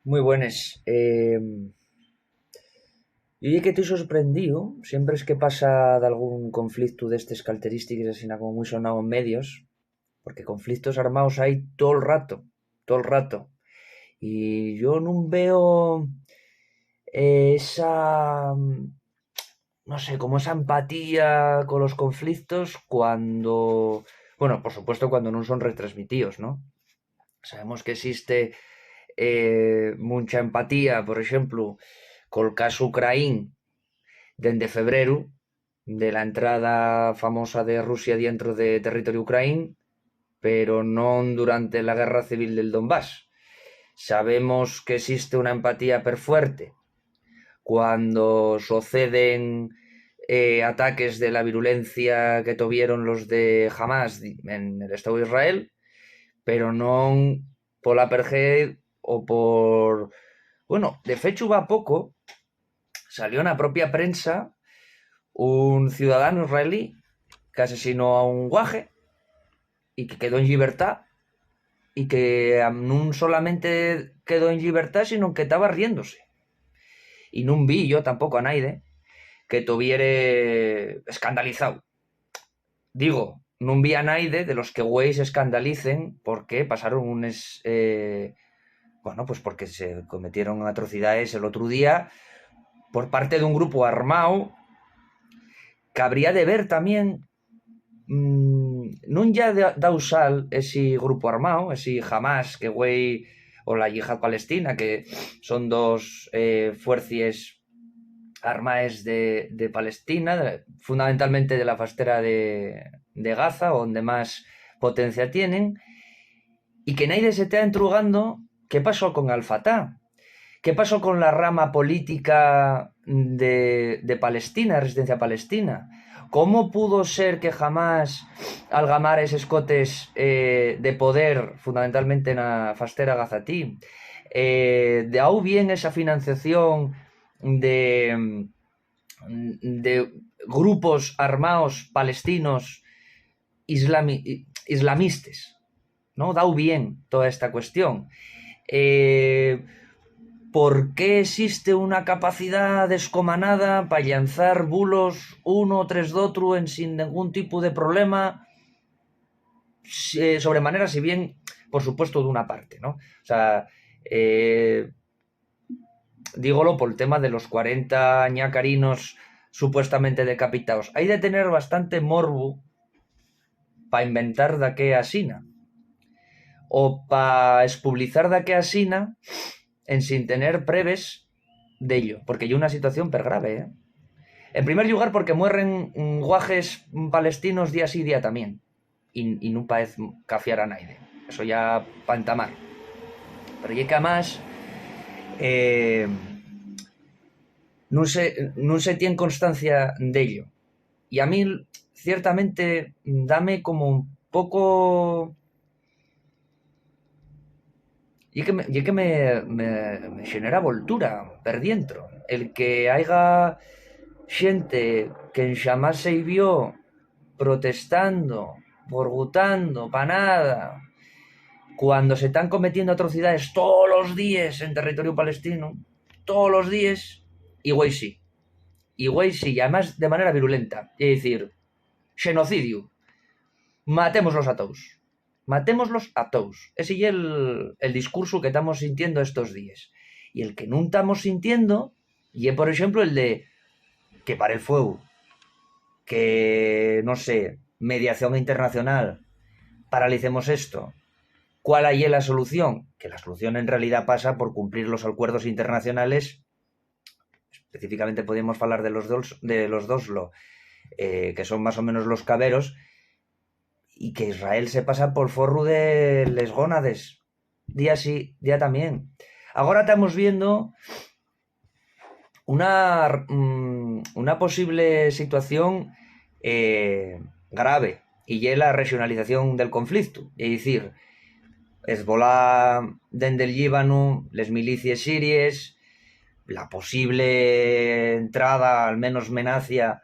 Muy buenas. Yo que estoy sorprendido, siempre es que pasa de algún conflicto de estas características, así como muy sonado en medios, porque conflictos armados hay todo el rato, todo el rato. Y yo no veo esa, no sé, como esa empatía con los conflictos cuando, bueno, por supuesto cuando no son retransmitidos, ¿no? Sabemos que existe mucha empatía, por ejemplo, col caso Ucraín dende febrero, de la entrada famosa de Rusia dentro de territorio ucraín, pero non durante la guerra civil del Donbass. Sabemos que existe una empatía perfuerte cuando suceden ataques de la virulencia que tuvieron los de Hamas en el Estado de Israel, pero non pola perge o por... Bueno, de fecho va poco, salió en la propia prensa un ciudadano israelí que asesinó a un guaje y que quedó en libertad y que no solamente quedó en libertad, sino que estaba riéndose. Y no vi yo tampoco a nadie que tuviera escandalizado. Digo, no vi a nadie de los que güey se escandalicen porque pasaron unos... bueno, pues porque se cometieron atrocidades el otro día por parte de un grupo armado que habría de ver también non ya da usar ese grupo armado, ese Hamas, que güey, o la Yihad Palestina, que son dos fuerzas armadas de Palestina, fundamentalmente de la fastera de Gaza, donde más potencia tienen, y que nadie se está entrugando qué pasó con Al-Fatah, qué pasó con la rama política de Palestina, de resistencia palestina. ¿Cómo pudo ser que jamás algamar esos cotes de poder, fundamentalmente en la fastera gazatí? De ahí bien esa financiación de grupos armados palestinos islamistas, ¿no? Da bien toda esta cuestión. ¿Por qué existe una capacidad descomanada para lanzar bulos uno tras otro en sin ningún tipo de problema? Sobremanera, si bien, por supuesto, de una parte, ¿no? O sea, dígolo por el tema de los 40 ñacarinos supuestamente decapitados. Hay de tener bastante morbo para inventar de qué asina. O para espublizar de qué asina en sin tener pruebas de ello. Porque hay una situación per grave, ¿eh? En primer lugar, porque mueren guajes palestinos día sí, día también. Y no parece cafiar a nadie. Eso ya para entamar. Pero y que además no se tiene constancia de ello. Y a mí, ciertamente, dame como un poco... Y que me genera voltura per dentro. El que haya xente que en xamás se vio protestando, borgutando, pa nada, cuando se están cometiendo atrocidades todos los días en territorio palestino, todos los días, y güey sí, y además de manera virulenta, es decir, genocidio, matémoslos a todos. Matémoslos a todos. Ese es el discurso que estamos sintiendo estos días. Y el que no estamos sintiendo, y por ejemplo el de que para el fuego, que, no sé, mediación internacional, paralicemos esto. ¿Cuál hay la solución? Que la solución en realidad pasa por cumplir los acuerdos internacionales. Específicamente podemos hablar de los Oslo, que son más o menos los caberos, y que Israel se pasa por forro de les gónades. Día sí, día también. Ahora estamos viendo una posible situación grave, y es la regionalización del conflicto. Es decir, Hezbollah dende el Líbano, les milicias sirias, la posible entrada, al menos menacia,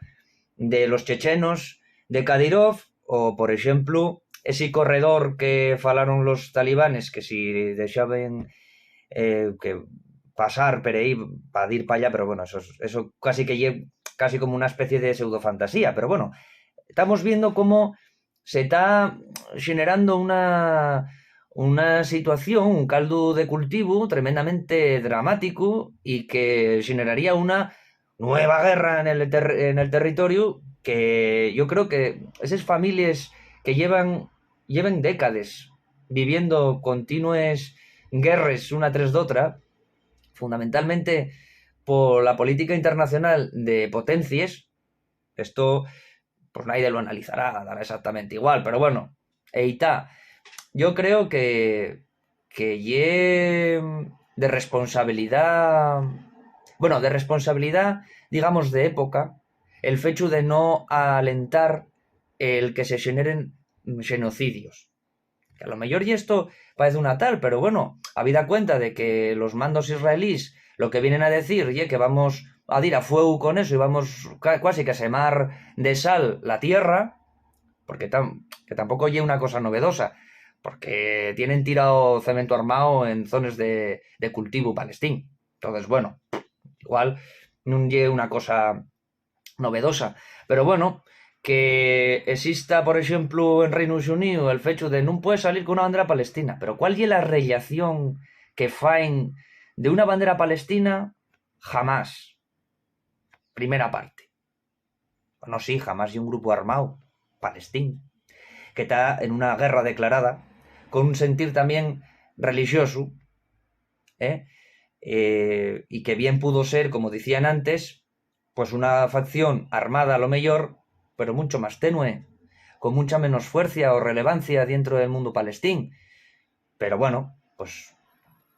de los chechenos, de Kadyrov, o, por ejemplo, ese corredor que falaron los talibanes, que si dejaban que pasar per ahí para ir para allá, pero bueno, eso casi que casi como una especie de pseudofantasía, pero bueno, estamos viendo cómo se está generando una situación, un caldo de cultivo tremendamente dramático y que generaría una nueva guerra en el territorio que yo creo que esas familias que lleven décadas viviendo continuas guerras una tras de otra, fundamentalmente por la política internacional de potencias, esto pues nadie lo analizará, dará exactamente igual, pero bueno, ahí está. Yo creo que de responsabilidad, bueno, de responsabilidad, digamos, de época, el hecho de no alentar el que se generen genocidios. Que a lo mejor y esto parece una tal, pero bueno, habida cuenta de que los mandos israelíes lo que vienen a decir y que vamos a ir a fuego con eso y vamos casi que a semar de sal la tierra, porque que tampoco es una cosa novedosa, porque tienen tirado cemento armado en zonas de cultivo palestín. Entonces, bueno, igual no es una cosa novedosa, pero bueno, que exista, por ejemplo, en Reino Unido el hecho de no puedes salir con una bandera palestina, pero ¿cuál es la relación que faen de una bandera palestina? Jamás. Primera parte. No, sí, jamás y un grupo armado palestín que está en una guerra declarada con un sentir también religioso, ¿eh? Y que bien pudo ser, como decían antes, pues una facción armada a lo mejor, pero mucho más tenue, con mucha menos fuerza o relevancia dentro del mundo palestín. Pero bueno, pues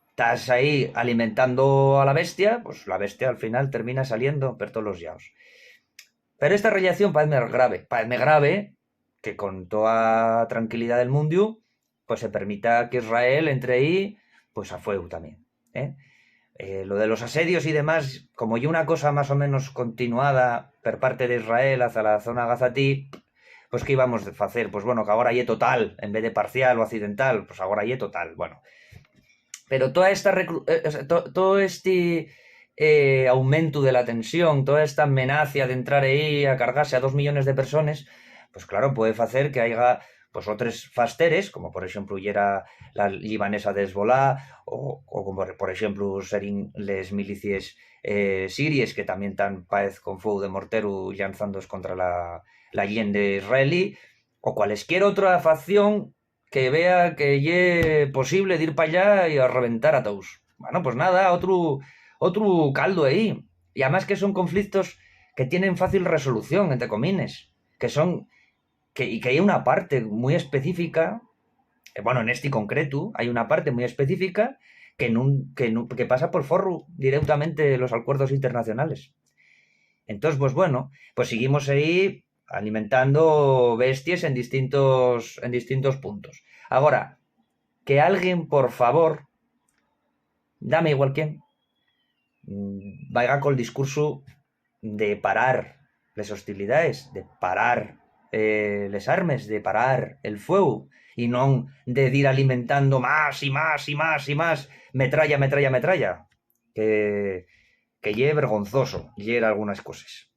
estás ahí alimentando a la bestia, pues la bestia al final termina saliendo por todos los lados. Pero esta relación parece grave que con toda tranquilidad del mundo, pues se permita que Israel entre ahí, pues a fuego también, ¿eh? Lo de los asedios y demás, como hay una cosa más o menos continuada por parte de Israel hacia la zona gazatí, pues ¿qué íbamos a hacer? Pues bueno, que ahora hay total, en vez de parcial o accidental, pues ahora hay total, bueno. Pero todo este aumento de la tensión, toda esta amenaza de entrar ahí a cargarse a 2 millones de personas, pues claro, puede hacer que haya pues otros fasteres, como por ejemplo era la libanesa de Hezbollah, o como por ejemplo serían les milicias sirias que también están con fuego de mortero lanzándose contra la allende israelí, o cualesquier otra facción que vea que es posible de ir para allá y a reventar a todos. Bueno, pues nada, otro caldo ahí. Y además que son conflictos que tienen fácil resolución, entre comines, que son y que hay una parte muy específica, bueno, en este concreto hay una parte muy específica que pasa por forro directamente los acuerdos internacionales. Entonces, pues bueno, pues seguimos ahí alimentando bestias en distintos puntos. Ahora, que alguien, por favor, dame igual quién, vaya con el discurso de parar las hostilidades, de parar les armes, de parar el fuego y no de ir alimentando más y más y más y más metralla, que lle vergonzoso, lle algunas cosas.